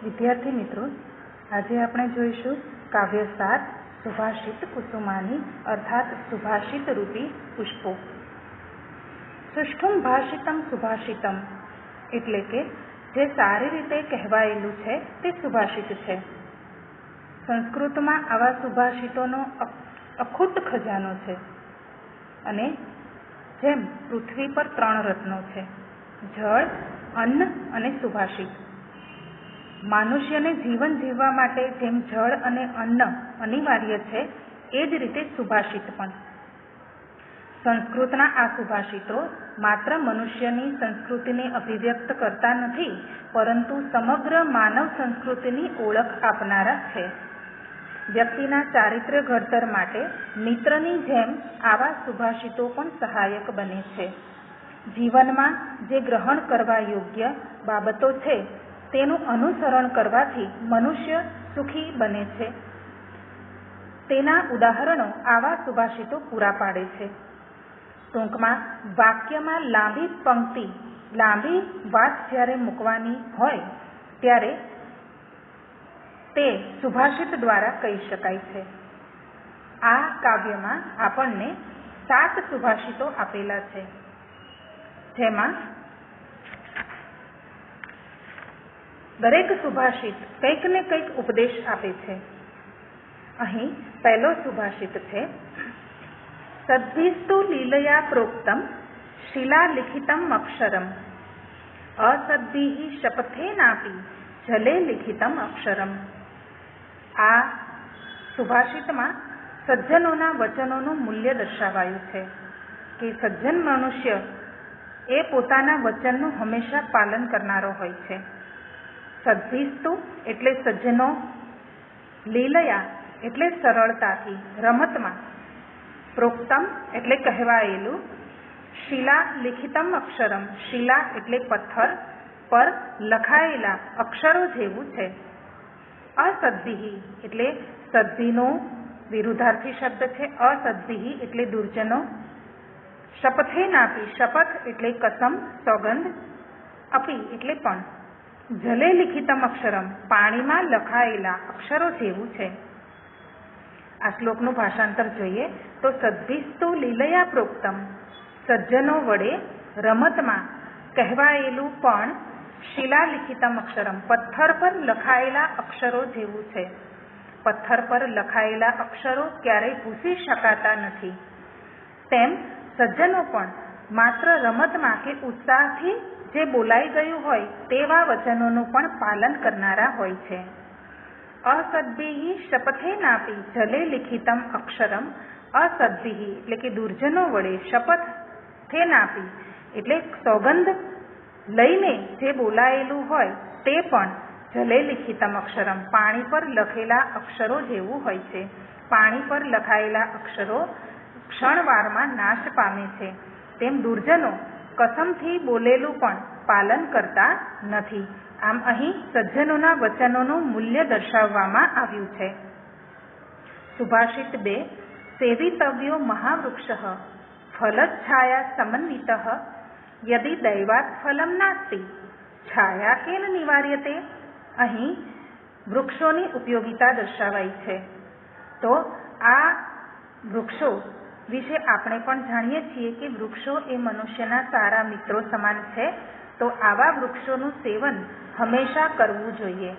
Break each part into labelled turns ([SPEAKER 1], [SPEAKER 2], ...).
[SPEAKER 1] વિદ્યાર્થી મિત્રો, આજે આપણે જોઈશું કાવ્ય 7 સુભાષિત કુસુમાની અર્થાત સુભાષિત રૂપી પુષ્પો. સુષ્ઠુમ ભાષિતમ સુભાષિતમ એટલે કે જે સારી રીતે કહેવાયેલું છે તે સુભાષિત છે. સંસ્કૃતમાં આવા સુભાષિતોનો અખૂટ ખજાનો છે અને જેમ પૃથ્વી પર 3 રત્નો છે, જળ, અન્ન અને સુભાષિત. મનુષ્યને જીવન જીવવા માટે જેમ જળ અને અન્ન અનિવાર્ય છે, એ જ રીતે સુભાષિત પણ. સંસ્કૃતના આ સુભાષિતો માત્ર મનુષ્યની સંસ્કૃતિને અભિવ્યક્ત કરતા નથી, પરંતુ સમગ્ર માનવ સંસ્કૃતિની ઓળખ આપનારા છે. વ્યક્તિના ચારિત્ર્ય ઘડતર માટે મિત્રની જેમ આવા સુભાષિતો પણ સહાયક બને છે. જીવનમાં જે ગ્રહણ કરવા યોગ્ય બાબતો છે તેનું અનુસરણ કરવાથી મનુષ્ય સુખી બને છે. તેના ઉદાહરણો આવા સુભાષિતો પૂરા પાડે છે. ટૂંકમાં વાક્યમાં લાંબી વાત જ્યારે મૂકવાની હોય ત્યારે તે સુભાષિત દ્વારા કહી શકાય છે. આ કાવ્યમાં આપણને 7 સુભાષિતો આપેલા છે, જેમાં દરેક સુભાષિત કંઈક ને કંઈક ઉપદેશ આપે છે. અહીં પહેલો સુભાષિત છે, સદ્ભિસ્તુ લીલયા પ્રોક્તમ શિલાલિખિતમ અક્ષરમ અસદ્ભિઃ શપથેનાપી જલે લિખિતમ અક્ષરમ. આ સુભાષિતમાં સજ્જનોના વચનોનું મૂલ્ય દર્શાવાયું છે કે સજ્જન મનુષ્ય એ પોતાના વચનનું હંમેશા પાલન કરનારો હોય છે. સદ્ભિસ્તુ એટલે સજ્જનો, લીલયા એટલે સરળતાથી, રમતમાં, પ્રોક્તમ એટલે કહેવાયેલું, શિલા લિખિતમ અક્ષરમ શિલા એટલે પથ્થર પર લખાયેલા અક્ષરો જેવું છે. અસદ્ભિઃ એટલે સદ્ભિનો વિરુદ્ધાર્થી શબ્દ છે. અસદ્ભિઃ એટલે દુર્જનો. શપથેનાપી શપથ એટલે કસમ, સોગંદ. અપી એટલે પણ. જલે લિખિતમ અક્ષરમ પાણીમાં લખાયેલા અક્ષરો જેવું છે. આ શ્લોકનું ભાષાંતર જોઈએ તો સદ્ભિસ્તુ લીલયા પ્રોક્તમ સજ્જનો વડે રમતમાં કહેવાયેલું પણ શિલાલિખિતમ અક્ષરમ પથ્થર પર લખાયેલા અક્ષરો જેવું છે. પથ્થર પર લખાયેલા અક્ષરો ક્યારેય ભૂંસી શકાતા નથી. તેમ સજ્જનો પણ માત્ર રમતમાં કે ઉત્સાહથી જે બોલાઈ ગયું હોય તેવા વચનોનું પણ પાલન કરનારા હોય છે. અસદ્ભિઃ શપથેનાપી જલે લિખિતમ અક્ષરમ અસદ્ભિઃ એટલે કે દુર્જનો વડે, શપથેનાપી એટલે સોગંદ લઈને જે બોલાયેલું હોય તે પણ જલે લિખિતમ અક્ષરમ પાણી પર લખેલા અક્ષરો જેવું હોય છે. પાણી પર લખાયેલા અક્ષરો ક્ષણવારમાં નાશ પામે છે, તેમ દુર્જનો કસમથી બોલેલું પણ પાલન કરતા નથી. આમ અહીં સજ્જનોના વચનોનું મૂલ્ય દર્શાવવામાં આવ્યું છે. સુભાષિત 2 સેવિતવ્યો મહાવૃક્ષઃ ફલચ્છાયા સમન્વિતઃ યદિ દૈવાત ફલમ નાસ્તિ છાયા કેન નિવાર્યતે. અહીં વૃક્ષોની ઉપયોગિતા દર્શાવાઈ છે. તો આ વૃક્ષો વિશે આપણે પણ જાણીએ છીએ કે વૃક્ષો એ મનુષ્યના સારા મિત્રો સમાન છે. તો આવા વૃક્ષોનું સેવન હંમેશા કરવું જોઈએ.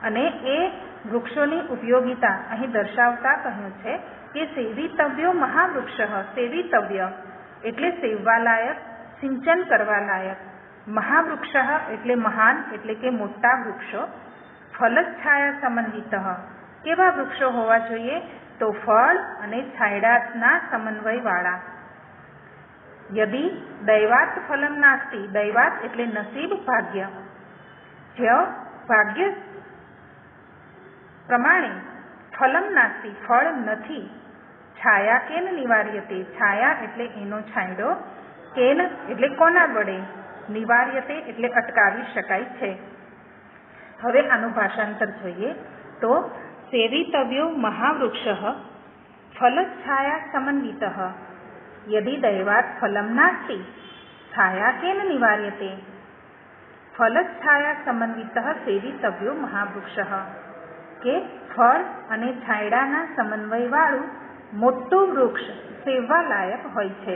[SPEAKER 1] અને એ વૃક્ષોની ઉપયોગિતા અહીં દર્શાવતા કહ્યું છે કે સેવિતવ્યો મહાવૃક્ષ. સેવિતવ્ય એટલે સેવવા લાયક, સિંચન કરવા લાયક. મહાવૃક્ષ એટલે મહાન એટલે કે મોટા વૃક્ષો. ફલચ્છાયા સમન્વિત કેવા વૃક્ષો હોવા જોઈએ? તો ફળ અને છાયડાના સમન્વયવાળા. યદિ દૈવાત ફલમ નાસ્તિ દૈવાત એટલે નસીબ, ભાગ્ય. જ્યાં ભાગ્ય પ્રમાણે ફલમ નાસ્તિ ફળ નથી. છાયા કેન નિવાર્યતે છાયા એટલે એનો છાંયડો. કેન એટલે કોના વડે. નિવાર્યતે એટલે અટકાવી શકાય છે. હવે આનું ભાષાંતર જોઈએ તો સેવિતવ્યો મહાવૃક્ષઃ ફલચ્છાયા સમન્વિતઃ યદિ દૈવાત ફલમ નાસ્તિ છાયા કેન નિવાર્યતે. ફલછાયા સમન્વિતઃ સેવિતવ્યો મહાવૃક્ષઃ, કે ફળ અને છાંયડાના સમન્વયવાળું મોટું વૃક્ષ સેવવા લાયક હોય છે.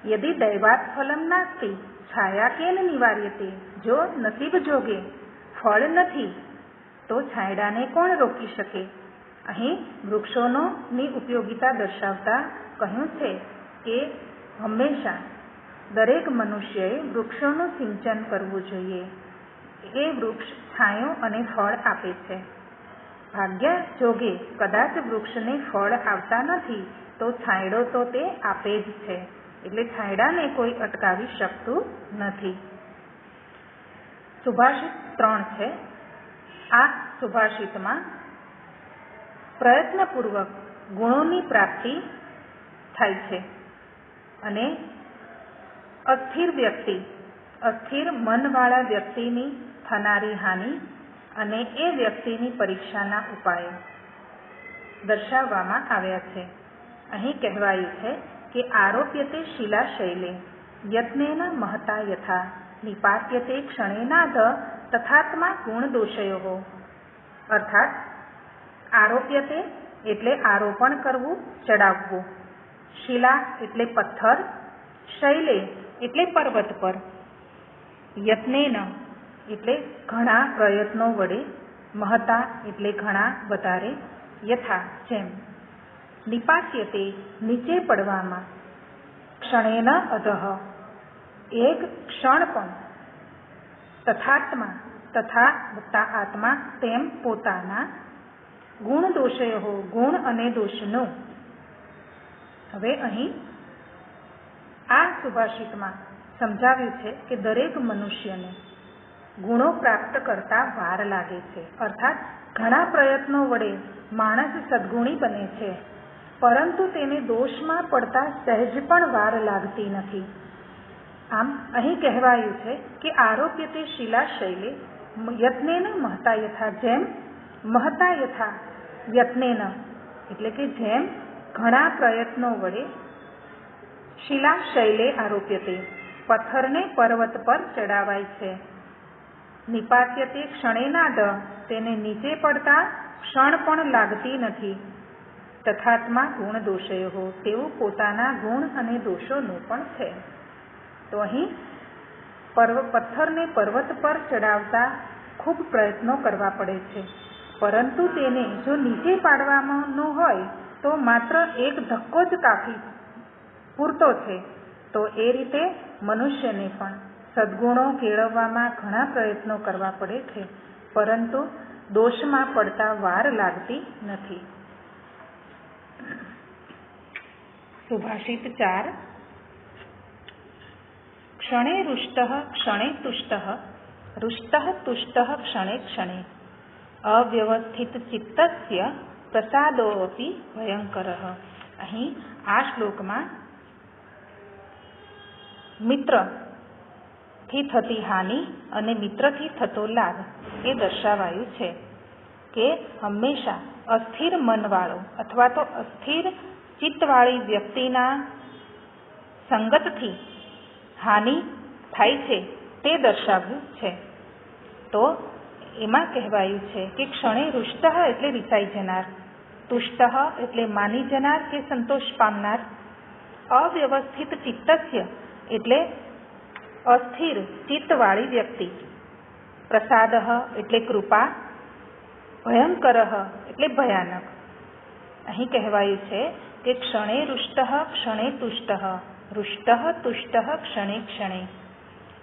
[SPEAKER 1] યદિ દૈવાત ફલમ નાસ્તિ છાયા કેન નિવાર્યતે, જો નસીબ જોગે ફળ નથી તો છાંયડાને કોણ રોકી શકે? અહીં વૃક્ષોની ઉપયોગિતા દર્શાવતા કહ્યું છે કે હંમેશા દરેક મનુષ્યએ વૃક્ષોનું સિંચન કરવું જોઈએ. એ વૃક્ષ છાંયો અને ફળ આપે છે. ભાગ્ય જોગે કદાચ વૃક્ષને ફળ આવતા નથી તો છાંયડો તો તે આપે જ છે, એટલે છાંયડાને કોઈ અટકાવી શકતું નથી. સુભાષિત 3 છે. આ સુભાષિતમાં પ્રયત્નપૂર્વક ગુણોની પ્રાપ્તિ થાય છે અને અસ્થિર મનવાળા વ્યક્તિની થનારી હાનિ અને એ વ્યક્તિની પરીક્ષાના ઉપાયો દર્શાવવામાં આવ્યા છે. અહીં કહેવાયું છે કે આરોપ્યતે શિલાશૈલે યત્નેન મહતા યથા નિપાત્યતે ક્ષણેનાદ તથાત્મા ગુણદોષયો. અર્થાત આરોપ્યતે એટલે આરોપણ કરવું, ચડાવવું. શિલા એટલે પથ્થર, શૈલે એટલે પર્વત પર, યત્નેન એટલે ઘણા પ્રયત્નો વડે, મહતા એટલે ઘણા વધારે, યથા જેમ, નિપાત્યતે નીચે પડવામાં, ક્ષણેન અધઃ એક ક્ષણ પણ, તથાત્મા તથા આત્મા તેમ પોતાના, ગુણ દોષયો ગુણ અને દોષનો. હવે અહીં આ સુભાષિતમાં સમજાવ્યું છે કે દરેક મનુષ્યને ગુણો પ્રાપ્ત કરતા વાર લાગે છે. અર્થાત ઘણા પ્રયત્નો વડે માણસ સદ્ગુણી બને છે, પરંતુ તેને દોષમાં પડતા સહેજ પણ વાર લાગતી નથી. આમ અહીં કહેવાયું છે કે આરોપ્યતે શિલાશૈલે યત્નેન મહતા યથા, જેમ મહતા યથા યત્નેન એટલે કે જેમ ઘણા પ્રયત્નો વડે, શિલાશૈલે આરોપ્યતે પથ્થરને પર્વત પર ચડાવાય છે, નિપાત્યતે ક્ષણેનાદ તેને નીચે પડતા ક્ષણ પણ લાગતી નથી, તથાત્મા ગુણ દોષયો તેવું પોતાના ગુણ અને દોષોનું પણ છે. તો અહીં પથ્થરને પર્વત પર ચડાવતા ખૂબ પ્રયત્નો કરવા પડે છે, પરંતુ તેને જો નીચે પાડવાનો હોય તો માત્ર એક ધક્કો જ કાફી પૂરતો છે. તો એ રીતે મનુષ્યને પણ સદ્ગુણો કેળવવામાં ઘણા પ્રયત્નો કરવા પડે છે, પરંતુ દોષમાં પડતા વાર લાગતી નથી. સુભાષિત 4. ક્ષણે રુષ્ટઃ ક્ષણે તુષ્ટઃ રુષ્ટઃ તુષ્ટઃ ક્ષણે ક્ષણે અવ્યવસ્થિત ચિત્તસ્ય પ્રસાદોપી ભયંકરઃ. અહીં આ શ્લોકમાં મિત્રથી થતી હાનિ અને મિત્રથી થતો લાભ એ દર્શાવાયું છે કે હંમેશા અસ્થિર મનવાળો અથવા તો અસ્થિર ચિત્તવાળી વ્યક્તિના સંગતથી હાનિ થાય છે તે દર્શાવ્યું છે. તો એમાં કહેવાયું છે કે ક્ષણે રુષ્ટ એટલે રિસાઈ જનાર, તુષ્ટ એટલે માની જનાર કે સંતોષ પામનાર, અવ્યવસ્થિત ચિત્તસ્ય એટલે અસ્થિર ચિત્તવાળી વ્યક્તિ, પ્રસાદ એટલે કૃપા, ભયંકર એટલે ભયાનક. અહીં કહેવાયું છે કે ક્ષણે રુષ્ટ ક્ષણે તુષ્ટ, રુષ્ટ તુષ્ટ ક્ષણે ક્ષણે.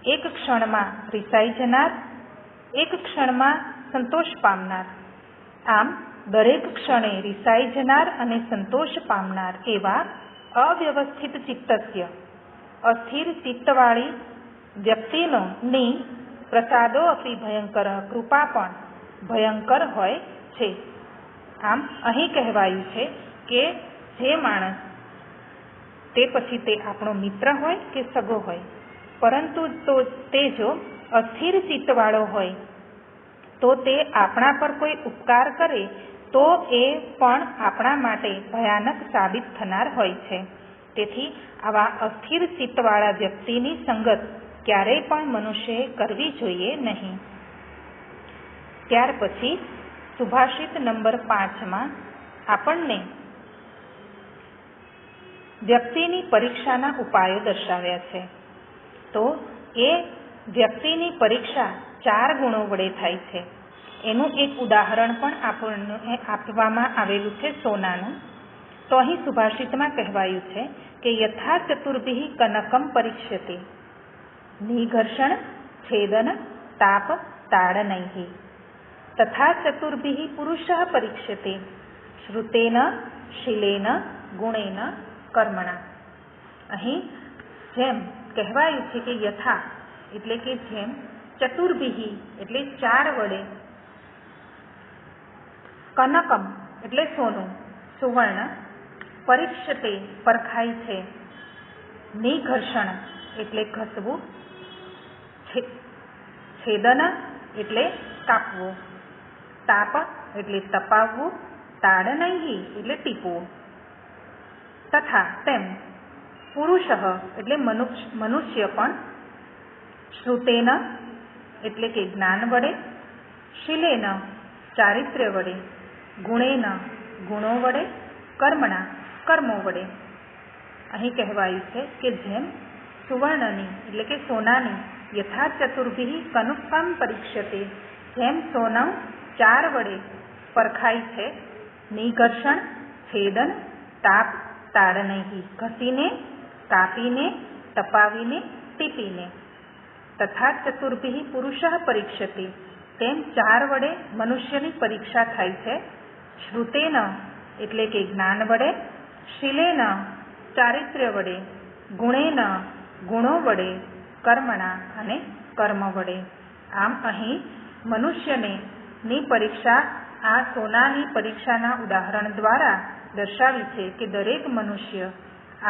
[SPEAKER 1] એક ક્ષણમાં રિસાઈ જનાર, એક ક્ષણમાં સંતોષ પામનાર. આમ દરેક ક્ષણે રિસાઈ જનાર અને સંતોષ પામનાર એવા અવ્યવસ્થિત ચિત્તસ્ય અસ્થિર ચિત્તવાળી વ્યક્તિની પ્રસાદો અપી ભયંકર કૃપા પણ ભયંકર હોય છે. આમ અહીં કહેવાયું છે કે જે માણસ, તે પછી તે આપણો મિત્ર હોય કે સગો હોય, પરંતુ તો તે જો અસ્થિર ચિત્તવાળો હોય તો તે આપણા પર કોઈ ઉપકાર કરે તો એ પણ આપણા માટે ભયાનક સાબિત થનાર હોય છે. તેથી આવા અસ્થિર ચિત્તવાળા વ્યક્તિની સંગત ક્યારેય પણ મનુષ્યએ કરવી જોઈએ નહીં. ત્યાર પછી સુભાષિત નંબર 5માં આપણને વ્યક્તિની પરીક્ષાના ઉપાયો દર્શાવ્યા છે. તો એ વ્યક્તિની પરીક્ષા 4 ગુણો વડે થાય છે. એનું એક ઉદાહરણ પણ આપણને આપવામાં આવેલું છે સોનાનું. તો અહીં સુભાષિતમાં કહેવાયું છે કે યથા ચતુર્ભિઃ કનકમ પરીક્ષ્યતે નિઘર્ષણ છેદન તાપ તાડનૈઃ તથા ચતુર્ભિઃ પુરુષઃ પરીક્ષ્યતે શ્રુતેન શીલેન ગુણેન કર્મણા. અહીં જેમ કહેવાયું છે કે યથા એટલે કે જેમ, ચતુર્ભિઃ એટલે 4 વડે, કનકમ એટલે સોનું સુવર્ણ, પરીક્ષતે પરખાય છે, નિઘર્ષણ એટલે ઘસવું, છેદન એટલે કાપવું, તાપ એટલે તપાવવું, તાડનૈઃ એટલે ટીપવું, તથા તેમ પુરુષ એટલે મનુષ્ય પણ, શ્રુતેન એટલે કે જ્ઞાન વડે, શીલેન ચારિત્ર્ય વડે, ગુણેન ગુણો વડે, કર્મણા કર્મો વડે. અહીં કહેવાયું છે કે જેમ સુવર્ણની એટલે કે સોનાની યથા ચતુર્ભિઃ કનકમ પરીક્ષ્યતે, જેમ સોનું 4 વડે પરખાય છે, નિઘર્ષણ છેદન તાપ તાડનૈઃ ઘસીને કાપીને તપાવીને ટીપીને, તથા ચતુર્ભિઃ પુરુષઃ પરીક્ષ્યતે, તેમ 4 વડે મનુષ્યની પરીક્ષા થાય છે, શ્રુતેન એટલે કે જ્ઞાન વડે, શીલેન ચારિત્ર્ય વડે, ગુણેન ગુણો વડે, કર્મણા અને કર્મ વડે. આમ અહીં મનુષ્યને ની પરીક્ષા આ સોનાની પરીક્ષાના ઉદાહરણ દ્વારા દર્શાવી છે કે દરેક મનુષ્ય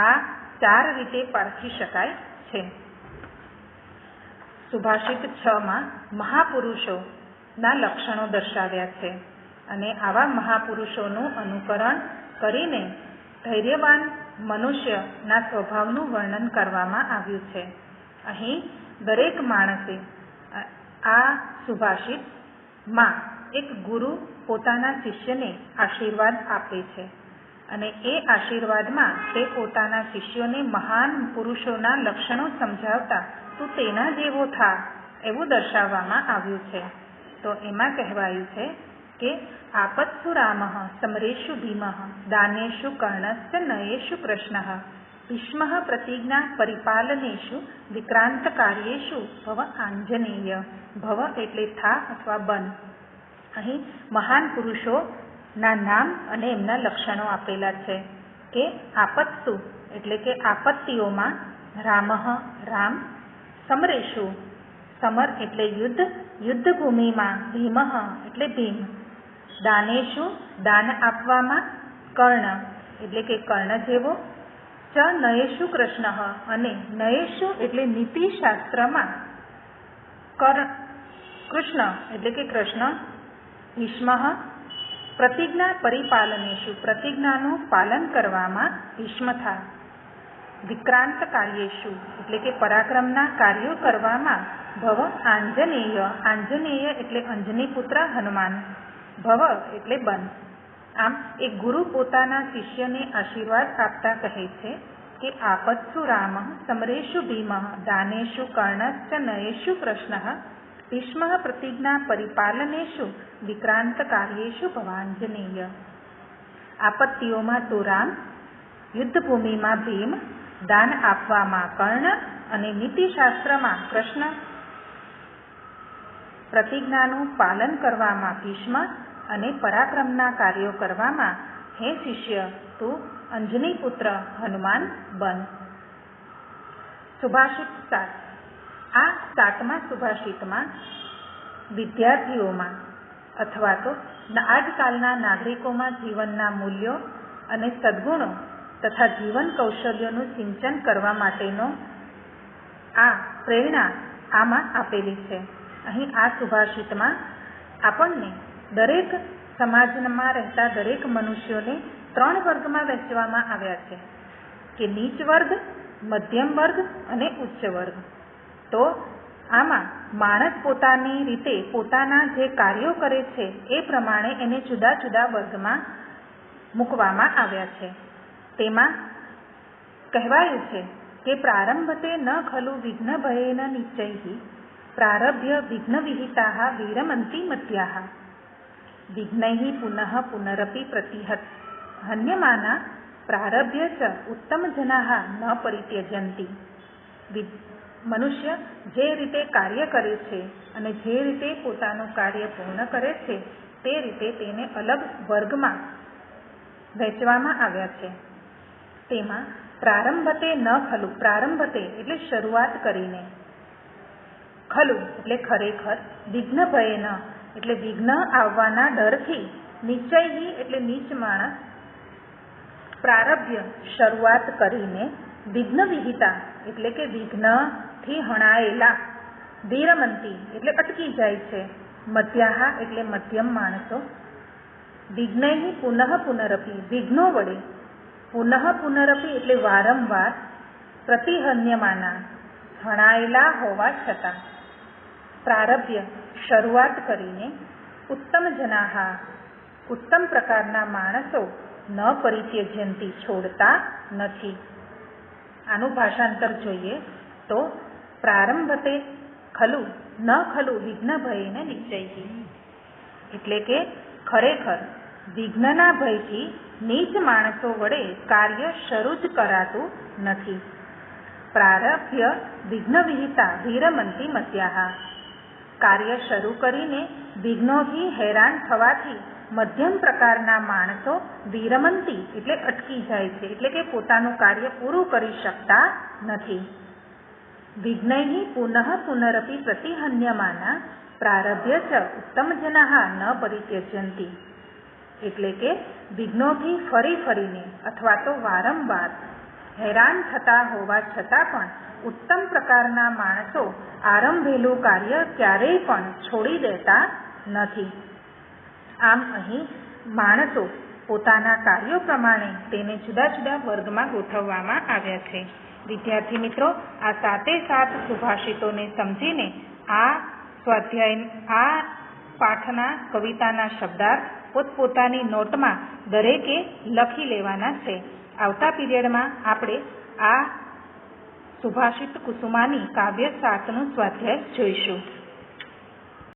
[SPEAKER 1] આ 4 રીતે પારખી શકાય છે. સુભાષિત 6માં મહાપુરુષોના લક્ષણો દર્શાવ્યા છે અને આવા મહાપુરુષોનું અનુકરણ કરીને ધૈર્યવાન મનુષ્યના સ્વભાવનું વર્ણન કરવામાં આવ્યું છે. અહીં દરેક માણસે આ સુભાષિતમાં એક ગુરુ પોતાના શિષ્યને આશીર્વાદ આપે છે અને એ આશીર્વાદમાં તે પોતાના શિષ્યોને મહાન પુરુષોના લક્ષણો સમજાવતા તું તેના જેવો થા એવું દર્શાવવામાં આવ્યું છે. તો એમાં કહેવાયું છે કે આપત્સુ રામઃ સમરેષુ ભીમઃ દાનેષુ કર્ણશ્ચ નયેષુ કૃષ્ણઃ ભીષ્મઃ પ્રતિજ્ઞા પરિપાલનેષુ વિક્રાંત કાર્યેષુ ભવ આંજનેય. ભવ એટલે થા અથવા બન. અહીં મહાન પુરુષોના નામ અને એમના લક્ષણો આપેલા છે કે આપત્સુ એટલે કે આપત્તિઓમાં, રામઃ રામ, સમરેષુ સમર એટલે યુદ્ધ, યુદ્ધભૂમિમાં, ભીમઃ એટલે ભીમ, દાનેષુ દાન આપવામાં, કર્ણ એટલે કે કર્ણ જેવો, ચ નયેષુ કૃષ્ણ અને નયેષુ એટલે નીતિશાસ્ત્રમાં, કૃષ્ણ એટલે કે કૃષ્ણ, ભીષ્મ પ્રતિજ્ઞા પરિપાલનેષુ પ્રતિજ્ઞાનું પાલન કરવામાં ભીષ્મ થા, વિક્રાંત કાર્યેષુ એટલે કે પરાક્રમના કાર્યો કરવામાં ભવ આંજનેય, આંજનેય એટલે અંજની પુત્ર હનુમાન, ભવ એટલે બન. આમ એક ગુરુ પોતાના શિષ્યને આશીર્વાદ આપતા કહે છે કે આપત્સુ રામઃ સમરેષુ ભીમઃ દાનેષુ કર્ણશ્ચ નયેષુ કૃષ્ણઃ ભીષ્મ પ્રતિજ્ઞા પરિપાલનેષુ વિક્રાંત કાર્યેષુ ભવાંજનેય. આપત્તિઓમાં તો રામ, યુદ્ધભૂમિમાં ભીમ, દાન આપવામાં કર્ણ અને નીતિશાસ્ત્રમાં કૃષ્ણ, પ્રતિજ્ઞાનું પાલન કરવામાં ભીષ્મ અને પરાક્રમના કાર્યો કરવામાં હે શિષ્ય તું અંજની પુત્ર હનુમાન બન. સુભાષિત 7. આ 7મા સુભાષિતમાં વિદ્યાર્થીઓમાં અથવા તો આજકાલના નાગરિકોમાં જીવનના મૂલ્યો અને સદ્ગુણો તથા જીવન કૌશલ્યોનું સિંચન કરવા માટેનો આ પ્રેરણા આમાં આપેલી છે. અહીં આ સુભાષિતમાં આપણને દરેક સમાજમાં રહેતા દરેક મનુષ્યોને 3 વર્ગમાં વહેંચવામાં આવ્યા છે કે નીચ વર્ગ, મધ્યમ વર્ગ અને ઉચ્ચ વર્ગ. તો આમાં માણસ પોતાની રીતે પોતાના જે કાર્યો કરે છે એ પ્રમાણે એને જુદા જુદા વર્ગમાં મૂકવામાં આવ્યા છે. તેમાં કહેવાયું છે કે પ્રારંભતે ન ખલુ વિઘ્ન ભયેન નિશ્ચૈઃ પ્રારભ્ય વિઘ્ન વિહિતાઃ વિરમંતિ મધ્યાઃ વિઘ્નૈઃ પુનઃ પુનરપી પ્રતિહન્યમાના પ્રારભ્ય ચ ઉત્તમ જનાઃ ન પરિત્યજંતિ. મનુષ્ય જે રીતે કાર્ય કરે છે અને જે રીતે પોતાનું કાર્ય પૂર્ણ કરે છે તે રીતે તેને અલગ વર્ગમાં વહેંચવામાં આવ્યા છે. તેમાં પ્રારંભતે ન ખલુ, પ્રારંભતે એટલે શરૂઆત કરીને, ખલુ એટલે ખરેખર, વિઘ્ન ભયેન એટલે વિઘ્ન આવવાના ડરથી, નિશ્ચયથી એટલે નીચ માણસ, પ્રારભ્ય શરૂઆત કરીને, વિઘ્ન વિહિતા એટલે કે વિઘ્નથી હણાયેલા, વિરમંતી એટલે અટકી જાય છે, મધ્યાહા એટલે મધ્યમ માણસો, વિઘ્નૈઃ પુનઃ પુનરપી વિઘ્નો વડે, પુનઃ પુનરપી એટલે વારંવાર, પ્રતિહન્યમાના હણાયેલા હોવા છતાં, પ્રારભ્ય શરૂઆત કરીને, ઉત્તમ જનાહા ઉત્તમ પ્રકારના માણસો, ન પરિત્યજ્યંતિ છોડતા નથી. આનું ભાષાંતર જોઈએ તો પ્રારંભતે ખલુ ન ખલુ વિઘ્ન ભયેન નિશ્ચૈઃ એટલે કે ખરેખર વિઘ્નના ભયથી નીચ માણસો વડે કાર્ય શરૂ જ કરાતું નથી. પ્રારભ્ય વિઘ્ન વિહિતા વિરમંતિ મધ્યાહા કાર્ય શરૂ કરીને વિઘ્નોથી હેરાન થવાથી મધ્યમ પ્રકારના માણસો વિરમંતી એટલે અટકી જાય છે, એટલે કે પોતાનું કાર્ય પૂરું કરી શકતા નથી. વિઘ્નૈઃ પુનઃ પુનરપી પ્રતિહન્યમાના પ્રારભ્ય ચ ઉત્તમ જનાઃ ન પરિત્યજંતિ એટલે કે વિઘ્નોથી ફરી ફરીને અથવા તો વારંવાર હેરાન થતા હોવા છતાં પણ ઉત્તમ પ્રકારના માણસો આરંભેલું કાર્ય ક્યારેય પણ છોડી દેતા નથી. આમ અહીં માણસો પોતાના કાર્યો પ્રમાણે તેને જુદા જુદા વર્ગમાં ગોઠવવામાં આવ્યા છે. વિદ્યાર્થી મિત્રો, આ 7 સુભાષિતોને સમજીને આ સ્વાધ્યાય, આ પાઠના કવિતાના શબ્દાર્થ પોતપોતાની નોટમાં દરેકે લખી લેવાના છે. આવતા પીરિયડમાં આપણે આ સુભાષિત કુસુમાની કાવ્ય 7નું સ્વાધ્યાય જોઈશું.